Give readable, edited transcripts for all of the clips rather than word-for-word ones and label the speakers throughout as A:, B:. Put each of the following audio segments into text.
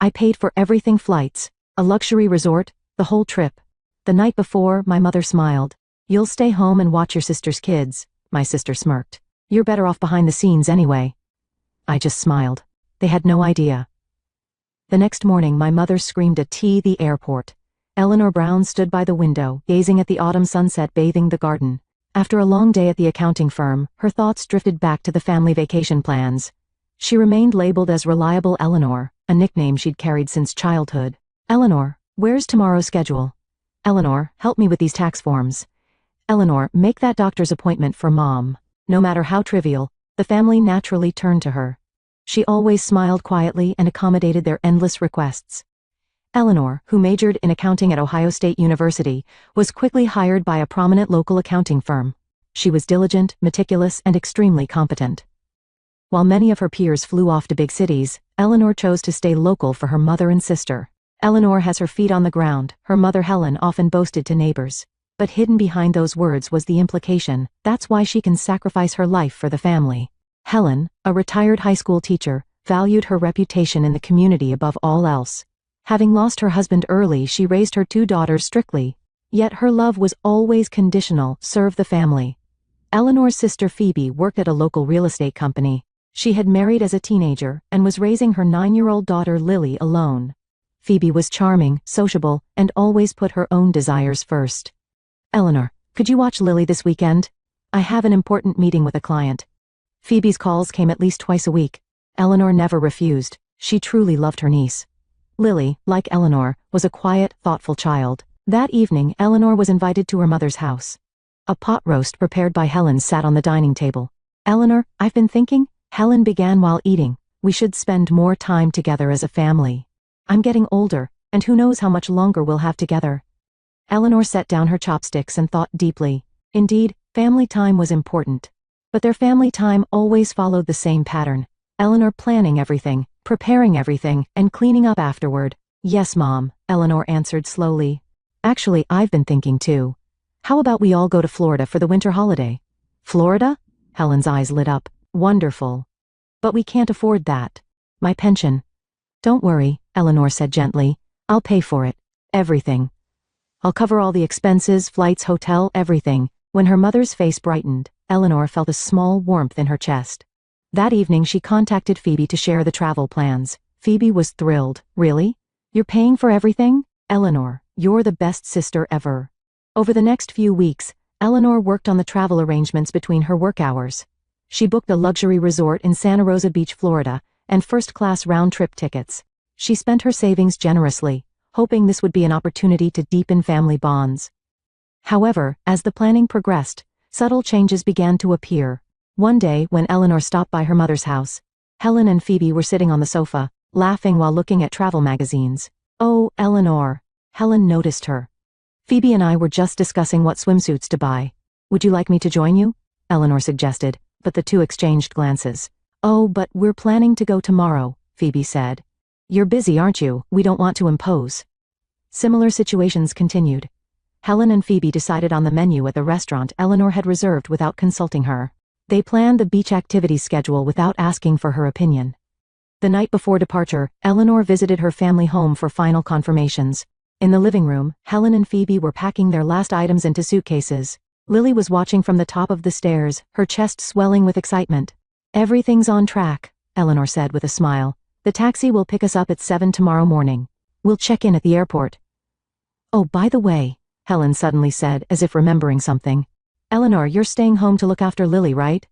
A: I paid for everything: flights, a luxury resort, the whole trip. The night before, my mother smiled. You'll stay home and watch your sister's kids, my sister smirked. You're better off behind the scenes anyway. I just smiled. They had no idea. The next morning my mother screamed at the airport. Eleanor Brown stood by the window, gazing at the autumn sunset bathing the garden. After a long day at the accounting firm, her thoughts drifted back to the family vacation plans. She remained labeled as Reliable Eleanor, a nickname she'd carried since childhood. Eleanor, where's tomorrow's schedule? Eleanor, help me with these tax forms. Eleanor, make that doctor's appointment for Mom. No matter how trivial, the family naturally turned to her. She always smiled quietly and accommodated their endless requests. Eleanor, who majored in accounting at Ohio State University, was quickly hired by a prominent local accounting firm. She was diligent, meticulous, and extremely competent. While many of her peers flew off to big cities, Eleanor chose to stay local for her mother and sister. Eleanor has her feet on the ground, her mother Helen often boasted to neighbors. But hidden behind those words was the implication: that's why she can sacrifice her life for the family. Helen, a retired high school teacher, valued her reputation in the community above all else. Having lost her husband early, she raised her 2 daughters strictly. Yet her love was always conditional: serve the family. Eleanor's sister Phoebe worked at a local real estate company. She had married as a teenager and was raising her 9-year-old daughter Lily alone. Phoebe was charming, sociable, and always put her own desires first. Eleanor, could you watch Lily this weekend? I have an important meeting with a client. Phoebe's calls came at least twice a week. Eleanor never refused. She truly loved her niece. Lily, like Eleanor, was a quiet, thoughtful child. That evening, Eleanor was invited to her mother's house. A pot roast prepared by Helen sat on the dining table. Eleanor, I've been thinking, Helen began while eating, we should spend more time together as a family. I'm getting older, and who knows how much longer we'll have together. Eleanor set down her chopsticks and thought deeply. Indeed, family time was important. But their family time always followed the same pattern. Eleanor planning everything, preparing everything, and cleaning up afterward. Yes, Mom, Eleanor answered slowly. Actually, I've been thinking too. How about we all go to Florida for the winter holiday? Florida? Helen's eyes lit up. Wonderful. But we can't afford that. My pension. Don't worry, Eleanor said gently. I'll pay for it. Everything. I'll cover all the expenses, flights, hotel, everything. When her mother's face brightened, Eleanor felt a small warmth in her chest. That evening she contacted Phoebe to share the travel plans. Phoebe was thrilled. Really? You're paying for everything? Eleanor, you're the best sister ever. Over the next few weeks, Eleanor worked on the travel arrangements between her work hours. She booked a luxury resort in Santa Rosa Beach, Florida, and first-class round-trip tickets. She spent her savings generously, hoping this would be an opportunity to deepen family bonds. However, as the planning progressed, subtle changes began to appear. One day, when Eleanor stopped by her mother's house, Helen and Phoebe were sitting on the sofa, laughing while looking at travel magazines. Oh, Eleanor. Helen noticed her. Phoebe and I were just discussing what swimsuits to buy. Would you like me to join you? Eleanor suggested, but the two exchanged glances. Oh, but we're planning to go tomorrow, Phoebe said. You're busy, aren't you? We don't want to impose. Similar situations continued. Helen and Phoebe decided on the menu at the restaurant Eleanor had reserved without consulting her. They planned the beach activities schedule without asking for her opinion. The night before departure, Eleanor visited her family home for final confirmations. In the living room, Helen and Phoebe were packing their last items into suitcases. Lily was watching from the top of the stairs, her chest swelling with excitement. Everything's on track, Eleanor said with a smile. The taxi will pick us up at 7 tomorrow morning. We'll check in at the airport. Oh, by the way, Helen suddenly said, as if remembering something. Eleanor, you're staying home to look after Lily, right?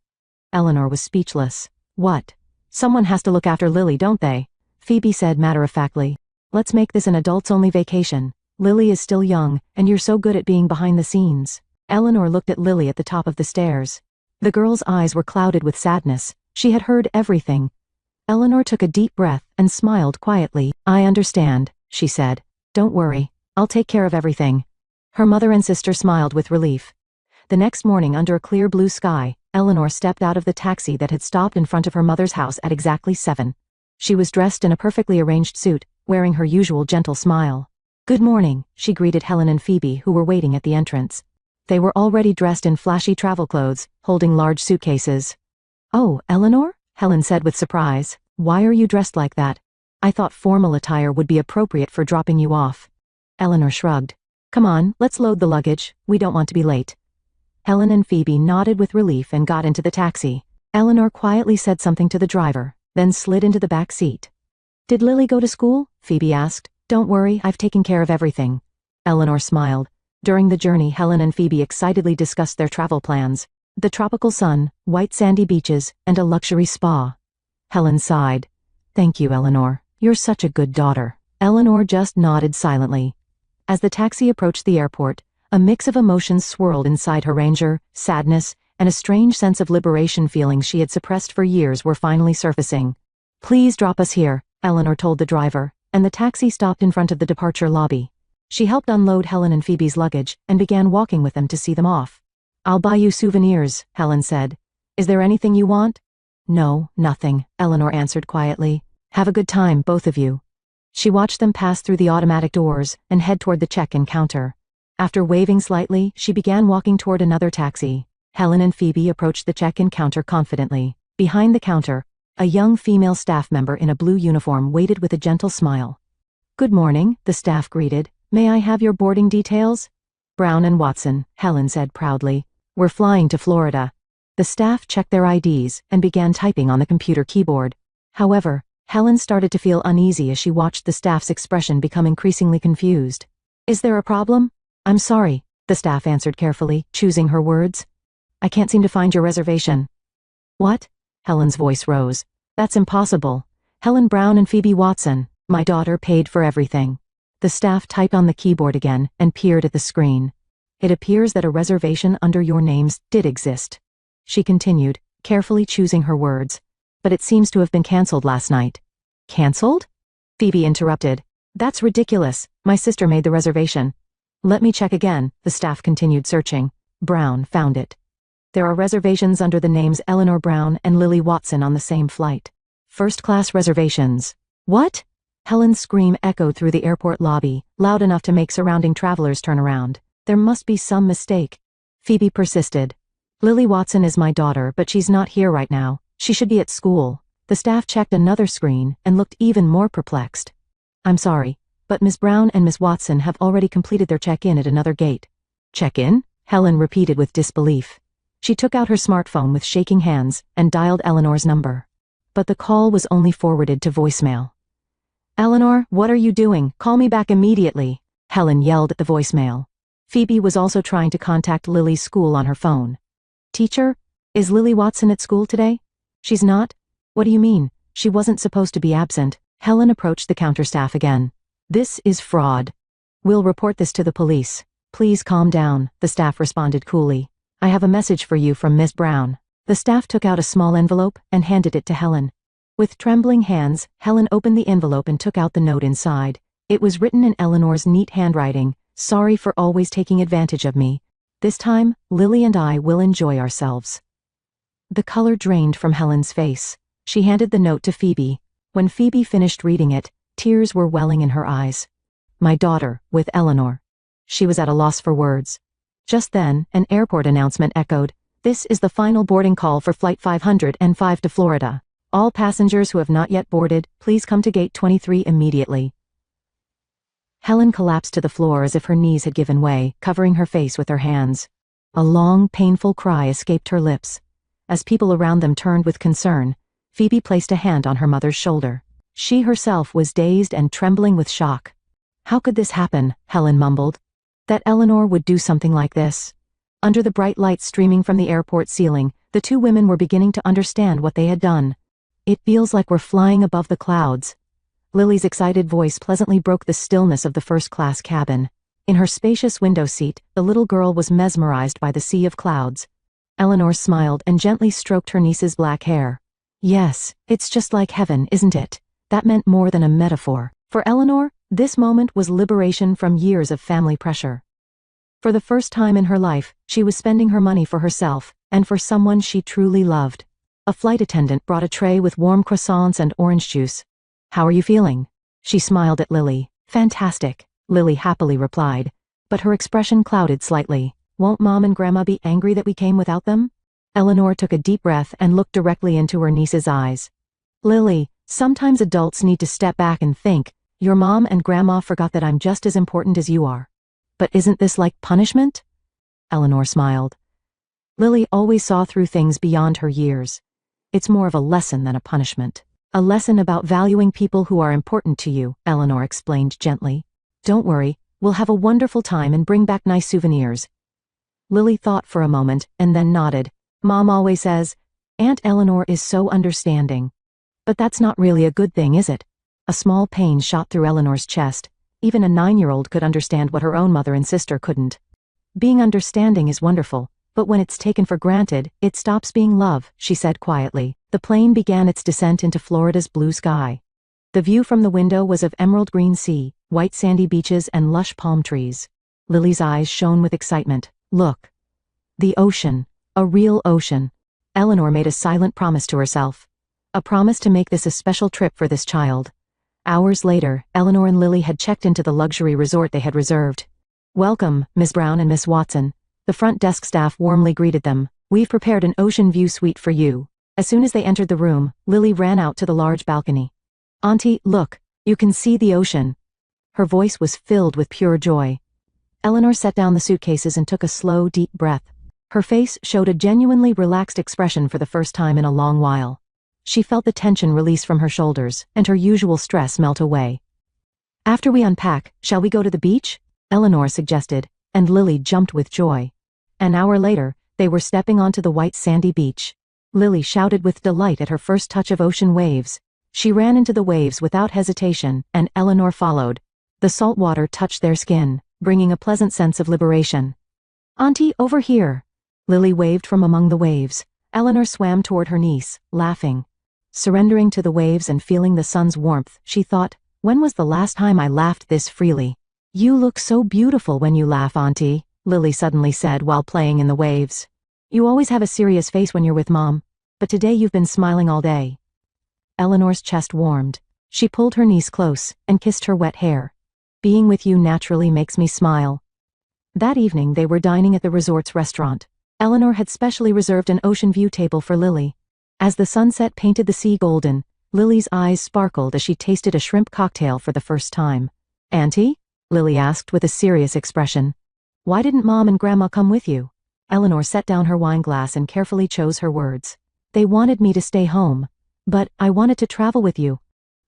A: Eleanor was speechless. What? Someone has to look after Lily, don't they? Phoebe said matter-of-factly. Let's make this an adults-only vacation. Lily is still young, and you're so good at being behind the scenes. Eleanor looked at Lily at the top of the stairs. The girl's eyes were clouded with sadness. She had heard everything. Eleanor took a deep breath and smiled quietly. I understand, she said. Don't worry. I'll take care of everything. Her mother and sister smiled with relief. The next morning, under a clear blue sky, Eleanor stepped out of the taxi that had stopped in front of her mother's house at exactly 7. She was dressed in a perfectly arranged suit, wearing her usual gentle smile. Good morning, she greeted Helen and Phoebe, who were waiting at the entrance. They were already dressed in flashy travel clothes, holding large suitcases. Oh, Eleanor? Helen said with surprise. Why are you dressed like that? I thought formal attire would be appropriate for dropping you off. Eleanor shrugged. Come on, let's load the luggage, we don't want to be late. Helen and Phoebe nodded with relief and got into the taxi. Eleanor quietly said something to the driver, then slid into the back seat. Did Lily go to school? Phoebe asked. Don't worry, I've taken care of everything. Eleanor smiled. During the journey, Helen and Phoebe excitedly discussed their travel plans. The tropical sun, white sandy beaches, and a luxury spa. Helen sighed. Thank you, Eleanor. You're such a good daughter. Eleanor just nodded silently. As the taxi approached the airport, a mix of emotions swirled inside her. Anger, sadness, and a strange sense of liberation. Feelings she had suppressed for years were finally surfacing. Please drop us here, Eleanor told the driver, and the taxi stopped in front of the departure lobby. She helped unload Helen and Phoebe's luggage and began walking with them to see them off. I'll buy you souvenirs, Helen said. Is there anything you want? No, nothing, Eleanor answered quietly. Have a good time, both of you. She watched them pass through the automatic doors and head toward the check-in counter. After waving slightly, she began walking toward another taxi. Helen and Phoebe approached the check-in counter confidently. Behind the counter, a young female staff member in a blue uniform waited with a gentle smile. Good morning, the staff greeted. May I have your boarding details? Brown and Watson, Helen said proudly. We're flying to Florida. The staff checked their IDs and began typing on the computer keyboard. However, Helen started to feel uneasy as she watched the staff's expression become increasingly confused. Is there a problem? I'm sorry, the staff answered carefully, choosing her words. I can't seem to find your reservation. What? Helen's voice rose. That's impossible. Helen Brown and Phoebe Watson, my daughter paid for everything. The staff typed on the keyboard again and peered at the screen. It appears that a reservation under your names did exist. She continued, carefully choosing her words. But it seems to have been cancelled last night. Cancelled? Phoebe interrupted. That's ridiculous. My sister made the reservation. Let me check again, the staff continued searching. Brown found it. There are reservations under the names Eleanor Brown and Lily Watson on the same flight. First-class reservations. What? Helen's scream echoed through the airport lobby, loud enough to make surrounding travelers turn around. There must be some mistake. Phoebe persisted. Lily Watson is my daughter, but she's not here right now. She should be at school. The staff checked another screen and looked even more perplexed. I'm sorry, but Miss Brown and Miss Watson have already completed their check-in at another gate. Check-in? Helen repeated with disbelief. She took out her smartphone with shaking hands and dialed Eleanor's number. But the call was only forwarded to voicemail. Eleanor, what are you doing? Call me back immediately, Helen yelled at the voicemail. Phoebe was also trying to contact Lily's school on her phone. Teacher, is Lily Watson at school today? She's not? What do you mean? She wasn't supposed to be absent. Helen approached the counter staff again. This is fraud. We'll report this to the police. Please calm down, the staff responded coolly. I have a message for you from Miss Brown. The staff took out a small envelope and handed it to Helen. With trembling hands, Helen opened the envelope and took out the note inside. It was written in Eleanor's neat handwriting. Sorry for always taking advantage of me. This time, Lily and I will enjoy ourselves. The color drained from Helen's face. She handed the note to Phoebe. When Phoebe finished reading it, tears were welling in her eyes. My daughter, with Eleanor. She was at a loss for words. Just then, an airport announcement echoed. This is the final boarding call for Flight 505 to Florida. All passengers who have not yet boarded, please come to Gate 23 immediately. Helen collapsed to the floor as if her knees had given way, covering her face with her hands. A long, painful cry escaped her lips. As people around them turned with concern, Phoebe placed a hand on her mother's shoulder. She herself was dazed and trembling with shock. How could this happen? Helen mumbled. That Eleanor would do something like this. Under the bright lights streaming from the airport ceiling, the two women were beginning to understand what they had done. It feels like we're flying above the clouds. Lily's excited voice pleasantly broke the stillness of the first-class cabin. In her spacious window seat, the little girl was mesmerized by the sea of clouds. Eleanor smiled and gently stroked her niece's black hair. Yes, it's just like heaven, isn't it? That meant more than a metaphor. For Eleanor, this moment was liberation from years of family pressure. For the first time in her life, she was spending her money for herself, and for someone she truly loved. A flight attendant brought a tray with warm croissants and orange juice. How are you feeling? She smiled at Lily. Fantastic, Lily happily replied. But her expression clouded slightly. Won't Mom and Grandma be angry that we came without them? Eleanor took a deep breath and looked directly into her niece's eyes. Lily, Sometimes adults need to step back and think, your mom and grandma forgot that I'm just as important as you are. But isn't this like punishment? Eleanor smiled. Lily always saw through things beyond her years. It's more of a lesson than a punishment. A lesson about valuing people who are important to you, Eleanor explained gently. Don't worry, we'll have a wonderful time and bring back nice souvenirs. Lily thought for a moment and then nodded. Mom always says, Aunt Eleanor is so understanding. But that's not really a good thing, is it? A small pain shot through Eleanor's chest. Even a 9-year-old could understand what her own mother and sister couldn't. Being understanding is wonderful, but when it's taken for granted, it stops being love, she said quietly. The plane began its descent into Florida's blue sky. The view from the window was of emerald green sea, white sandy beaches and lush palm trees. Lily's eyes shone with excitement. Look. The ocean. A real ocean. Eleanor made a silent promise to herself. A promise to make this a special trip for this child. Hours later, Eleanor and Lily had checked into the luxury resort they had reserved. Welcome, Miss Brown and Miss Watson. The front desk staff warmly greeted them. We've prepared an ocean view suite for you. As soon as they entered the room, Lily ran out to the large balcony. Auntie, look, you can see the ocean. Her voice was filled with pure joy. Eleanor set down the suitcases and took a slow, deep breath. Her face showed a genuinely relaxed expression for the first time in a long while. She felt the tension release from her shoulders, and her usual stress melt away. After we unpack, shall we go to the beach? Eleanor suggested, and Lily jumped with joy. An hour later, they were stepping onto the white sandy beach. Lily shouted with delight at her first touch of ocean waves. She ran into the waves without hesitation, and Eleanor followed. The salt water touched their skin, bringing a pleasant sense of liberation. Auntie, over here. Lily waved from among the waves. Eleanor swam toward her niece, laughing. Surrendering to the waves and feeling the sun's warmth, she thought, when was the last time I laughed this freely? You look so beautiful when you laugh, Auntie, Lily suddenly said while playing in the waves. You always have a serious face when you're with Mom, but today you've been smiling all day. Eleanor's chest warmed. She pulled her niece close and kissed her wet hair. Being with you naturally makes me smile. That evening they were dining at the resort's restaurant. Eleanor had specially reserved an ocean view table for Lily. As the sunset painted the sea golden, Lily's eyes sparkled as she tasted a shrimp cocktail for the first time. Auntie? Lily asked with a serious expression. Why didn't Mom and Grandma come with you? Eleanor set down her wine glass and carefully chose her words. They wanted me to stay home. But I wanted to travel with you.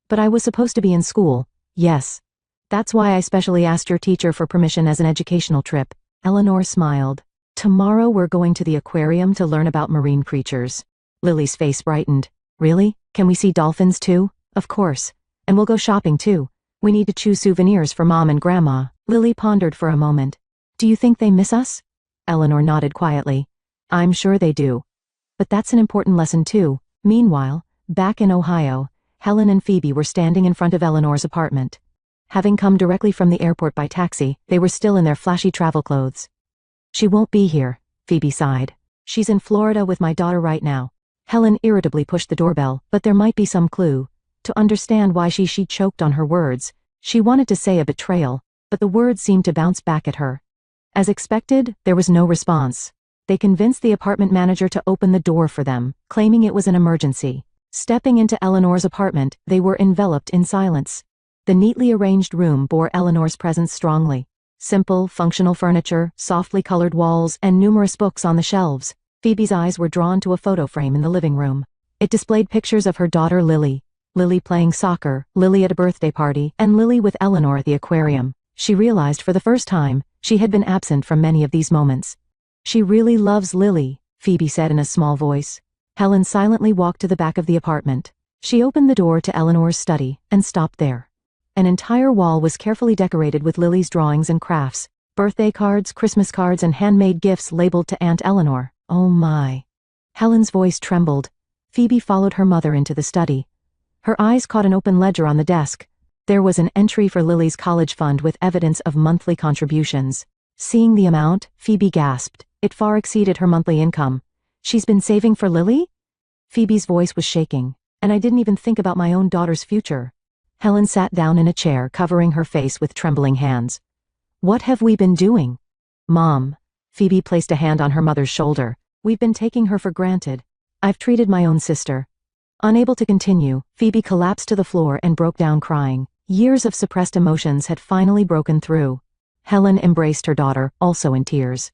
A: But I was supposed to be in school. Yes. That's why I specially asked your teacher for permission as an educational trip. Eleanor smiled. Tomorrow we're going to the aquarium to learn about marine creatures. Lily's face brightened. Really? Can we see dolphins too? Of course. And we'll go shopping too. We need to choose souvenirs for Mom and Grandma. Lily pondered for a moment. Do you think they miss us? Eleanor nodded quietly. I'm sure they do. But that's an important lesson too. Meanwhile, back in Ohio, Helen and Phoebe were standing in front of Eleanor's apartment. Having come directly from the airport by taxi, they were still in their flashy travel clothes. She won't be here, Phoebe sighed. She's in Florida with my daughter right now. Helen irritably pushed the doorbell, but there might be some clue. To understand why she choked on her words. She wanted to say a betrayal, but the words seemed to bounce back at her. As expected, there was no response. They convinced the apartment manager to open the door for them, claiming it was an emergency. Stepping into Eleanor's apartment, they were enveloped in silence. The neatly arranged room bore Eleanor's presence strongly. Simple, functional furniture, softly colored walls, and numerous books on the shelves. Phoebe's eyes were drawn to a photo frame in the living room. It displayed pictures of her daughter Lily. Lily playing soccer, Lily at a birthday party, and Lily with Eleanor at the aquarium. She realized for the first time, she had been absent from many of these moments. She really loves Lily, Phoebe said in a small voice. Helen silently walked to the back of the apartment. She opened the door to Eleanor's study and stopped there. An entire wall was carefully decorated with Lily's drawings and crafts, birthday cards, Christmas cards, and handmade gifts labeled to Aunt Eleanor. Oh my. Helen's voice trembled. Phoebe followed her mother into the study. Her eyes caught an open ledger on the desk. There was an entry for Lily's college fund with evidence of monthly contributions. Seeing the amount, Phoebe gasped. It far exceeded her monthly income. She's been saving for Lily? Phoebe's voice was shaking. And I didn't even think about my own daughter's future. Helen sat down in a chair, covering her face with trembling hands. What have we been doing? Mom. Phoebe placed a hand on her mother's shoulder. We've been taking her for granted. I've treated my own sister. Unable to continue, Phoebe collapsed to the floor and broke down crying. Years of suppressed emotions had finally broken through. Helen embraced her daughter, also in tears.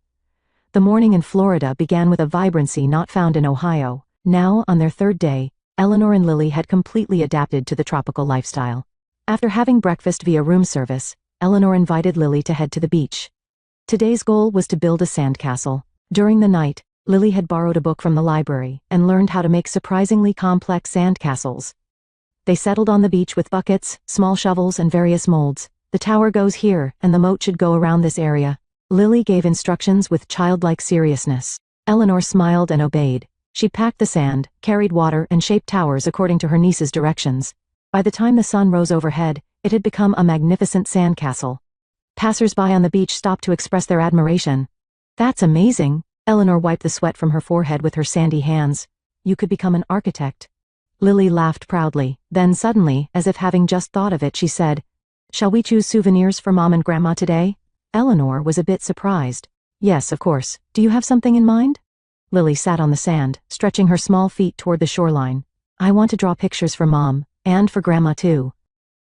A: The morning in Florida began with a vibrancy not found in Ohio. Now, on their third day, Eleanor and Lily had completely adapted to the tropical lifestyle. After having breakfast via room service, Eleanor invited Lily to head to the beach. Today's goal was to build a sandcastle. During the night, Lily had borrowed a book from the library and learned how to make surprisingly complex sandcastles. They settled on the beach with buckets, small shovels, and various molds. The tower goes here, and the moat should go around this area. Lily gave instructions with childlike seriousness. Eleanor smiled and obeyed. She packed the sand, carried water, and shaped towers according to her niece's directions. By the time the sun rose overhead, it had become a magnificent sandcastle. Passers-by on the beach stopped to express their admiration. "That's amazing." Eleanor wiped the sweat from her forehead with her sandy hands. "You could become an architect." Lily laughed proudly. Then suddenly, as if having just thought of it, she said, "Shall we choose souvenirs for Mom and Grandma today?" Eleanor was a bit surprised. "Yes, of course. Do you have something in mind?" Lily sat on the sand, stretching her small feet toward the shoreline. "I want to draw pictures for Mom, and for Grandma too."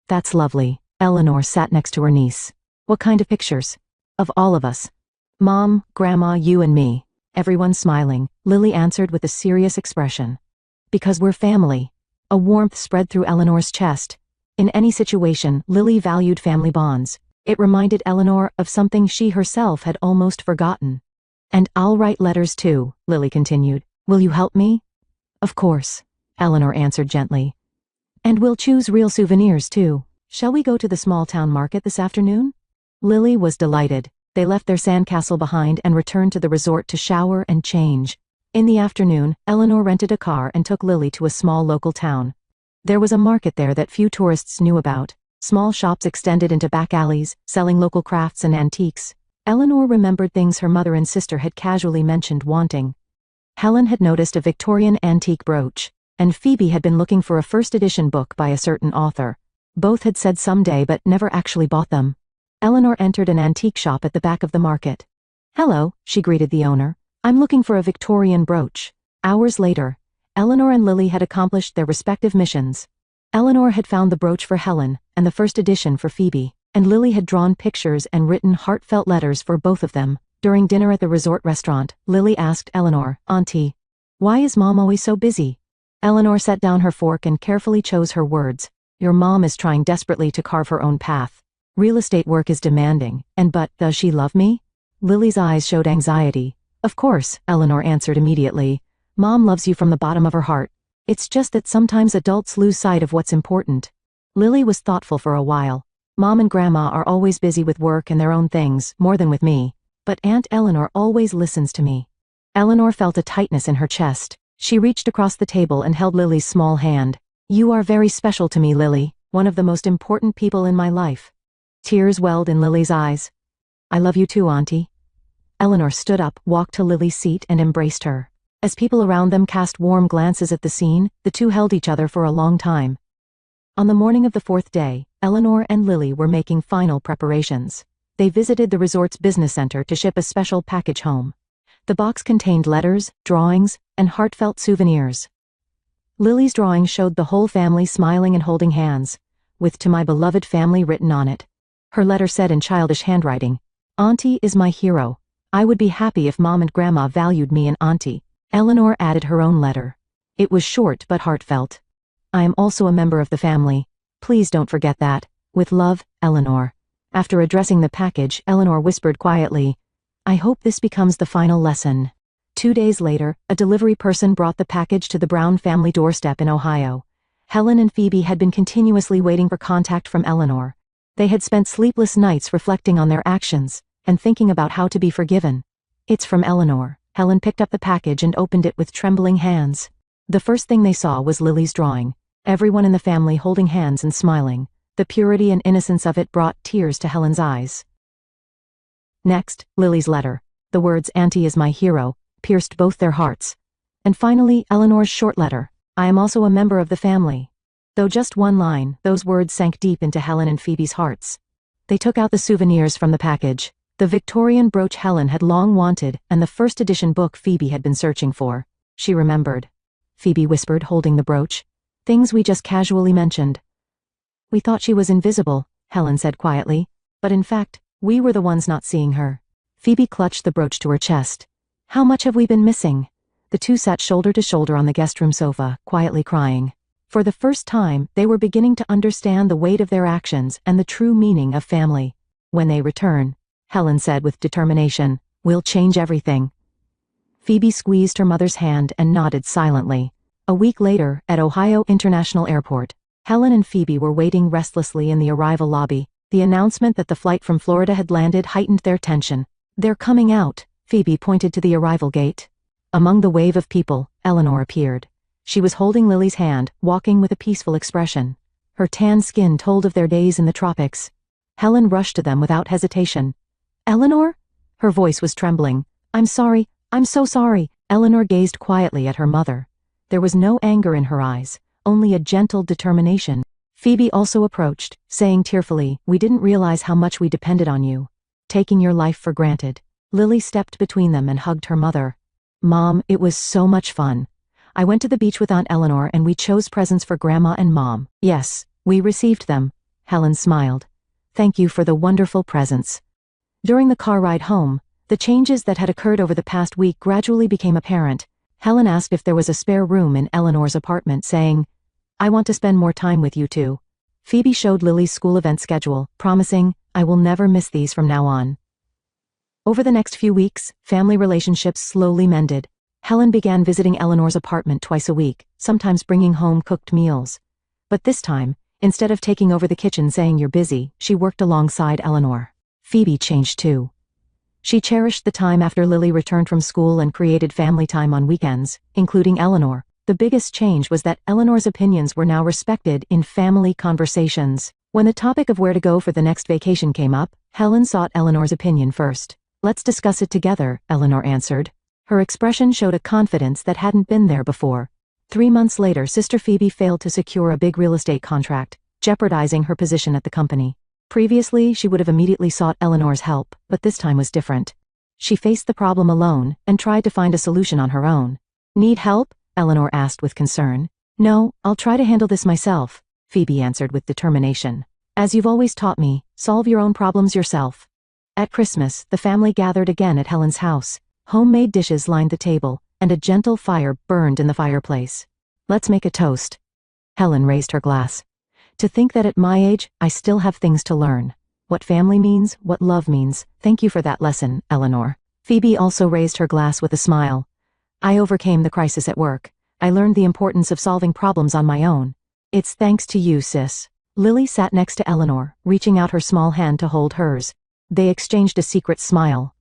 A: "That's lovely." Eleanor sat next to her niece. "What kind of pictures?" "Of all of us. Mom, Grandma, you and me." Everyone smiling, Lily answered with a serious expression. "Because we're family." A warmth spread through Eleanor's chest. In any situation, Lily valued family bonds. It reminded Eleanor of something she herself had almost forgotten. "And I'll write letters too," Lily continued. "Will you help me?" "Of course," Eleanor answered gently. "And we'll choose real souvenirs too. Shall we go to the small town market this afternoon?" Lily was delighted. They left their sandcastle behind and returned to the resort to shower and change. In the afternoon, Eleanor rented a car and took Lily to a small local town. There was a market there that few tourists knew about. Small shops extended into back alleys, selling local crafts and antiques. Eleanor remembered things her mother and sister had casually mentioned wanting. Helen had noticed a Victorian antique brooch, and Phoebe had been looking for a first-edition book by a certain author. Both had said someday but never actually bought them. Eleanor entered an antique shop at the back of the market. "Hello," she greeted the owner. "I'm looking for a Victorian brooch." Hours later, Eleanor and Lily had accomplished their respective missions. Eleanor had found the brooch for Helen, and the first edition for Phoebe, and Lily had drawn pictures and written heartfelt letters for both of them. During dinner at the resort restaurant, Lily asked Eleanor, "Auntie, why is Mom always so busy?" Eleanor set down her fork and carefully chose her words. "Your mom is trying desperately to carve her own path. Real estate work is demanding, but does she love me?" Lily's eyes showed anxiety. "Of course," Eleanor answered immediately. "Mom loves you from the bottom of her heart. It's just that sometimes adults lose sight of what's important." Lily was thoughtful for a while. "Mom and Grandma are always busy with work and their own things, more than with me. But Aunt Eleanor always listens to me." Eleanor felt a tightness in her chest. She reached across the table and held Lily's small hand. "You are very special to me, Lily, one of the most important people in my life." Tears welled in Lily's eyes. "I love you too, Auntie." Eleanor stood up, walked to Lily's seat, and embraced her. As people around them cast warm glances at the scene, the two held each other for a long time. On the morning of the fourth day, Eleanor and Lily were making final preparations. They visited the resort's business center to ship a special package home. The box contained letters, drawings, and heartfelt souvenirs. Lily's drawing showed the whole family smiling and holding hands, with "To my beloved family" written on it. Her letter said in childish handwriting, "Auntie is my hero. I would be happy if Mom and Grandma valued me and Auntie." Eleanor added her own letter. It was short but heartfelt. "I am also a member of the family. Please don't forget that. With love, Eleanor." After addressing the package, Eleanor whispered quietly, "I hope this becomes the final lesson." 2 days later, a delivery person brought the package to the Brown family doorstep in Ohio. Helen and Phoebe had been continuously waiting for contact from Eleanor. They had spent sleepless nights reflecting on their actions and thinking about how to be forgiven. "It's from Eleanor." Helen picked up the package and opened it with trembling hands. The first thing they saw was Lily's drawing. Everyone in the family holding hands and smiling. The purity and innocence of it brought tears to Helen's eyes. Next, Lily's letter. The words "Auntie is my hero" pierced both their hearts. And finally, Eleanor's short letter. "I am also a member of the family." Though just one line, those words sank deep into Helen and Phoebe's hearts. They took out the souvenirs from the package. The Victorian brooch Helen had long wanted, and the first edition book Phoebe had been searching for. She remembered. Phoebe whispered, holding the brooch. Things we just casually mentioned. We thought she was invisible, Helen said quietly, but in fact, we were the ones not seeing her. Phoebe clutched the brooch to her chest. How much have we been missing? The two sat shoulder to shoulder on the guest room sofa, quietly crying. For the first time, they were beginning to understand the weight of their actions and the true meaning of family. When they return, Helen said with determination, we'll change everything. Phoebe squeezed her mother's hand and nodded silently. A week later, at Ohio International Airport, Helen and Phoebe were waiting restlessly in the arrival lobby. The announcement that the flight from Florida had landed heightened their tension. They're coming out, Phoebe pointed to the arrival gate. Among the wave of people, Eleanor appeared. She was holding Lily's hand, walking with a peaceful expression. Her tan skin told of their days in the tropics. Helen rushed to them without hesitation. Eleanor? Her voice was trembling. I'm sorry, I'm so sorry. Eleanor gazed quietly at her mother. There was no anger in her eyes, only a gentle determination. Phoebe also approached, saying tearfully, we didn't realize how much we depended on you. Taking your life for granted. Lily stepped between them and hugged her mother. Mom, it was so much fun. I went to the beach with Aunt Eleanor and we chose presents for Grandma and Mom. Yes, we received them. Helen smiled. Thank you for the wonderful presents. During the car ride home, the changes that had occurred over the past week gradually became apparent. Helen asked if there was a spare room in Eleanor's apartment, saying, I want to spend more time with you two. Phoebe showed Lily's school event schedule, promising, I will never miss these from now on. Over the next few weeks, family relationships slowly mended. Helen began visiting Eleanor's apartment twice a week, sometimes bringing home cooked meals. But this time, instead of taking over the kitchen saying you're busy, she worked alongside Eleanor. Phoebe changed too. She cherished the time after Lily returned from school and created family time on weekends, including Eleanor. The biggest change was that Eleanor's opinions were now respected in family conversations. When the topic of where to go for the next vacation came up, Helen sought Eleanor's opinion first. Let's discuss it together, Eleanor answered. Her expression showed a confidence that hadn't been there before. 3 months later, Sister Phoebe failed to secure a big real estate contract, jeopardizing her position at the company. Previously, she would have immediately sought Eleanor's help, but this time was different. She faced the problem alone and tried to find a solution on her own. Need help? Eleanor asked with concern. No, I'll try to handle this myself, Phoebe answered with determination. As you've always taught me, solve your own problems yourself. At Christmas, the family gathered again at Helen's house. Homemade dishes lined the table, and a gentle fire burned in the fireplace. Let's make a toast. Helen raised her glass. To think that at my age, I still have things to learn. What family means, what love means. Thank you for that lesson, Eleanor. Phoebe also raised her glass with a smile. I overcame the crisis at work. I learned the importance of solving problems on my own. It's thanks to you, sis. Lily sat next to Eleanor, reaching out her small hand to hold hers. They exchanged a secret smile.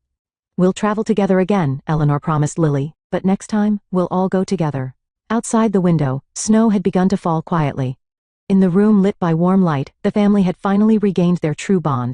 A: We'll travel together again, Eleanor promised Lily, but next time, we'll all go together. Outside the window, snow had begun to fall quietly. In the room lit by warm light, the family had finally regained their true bond.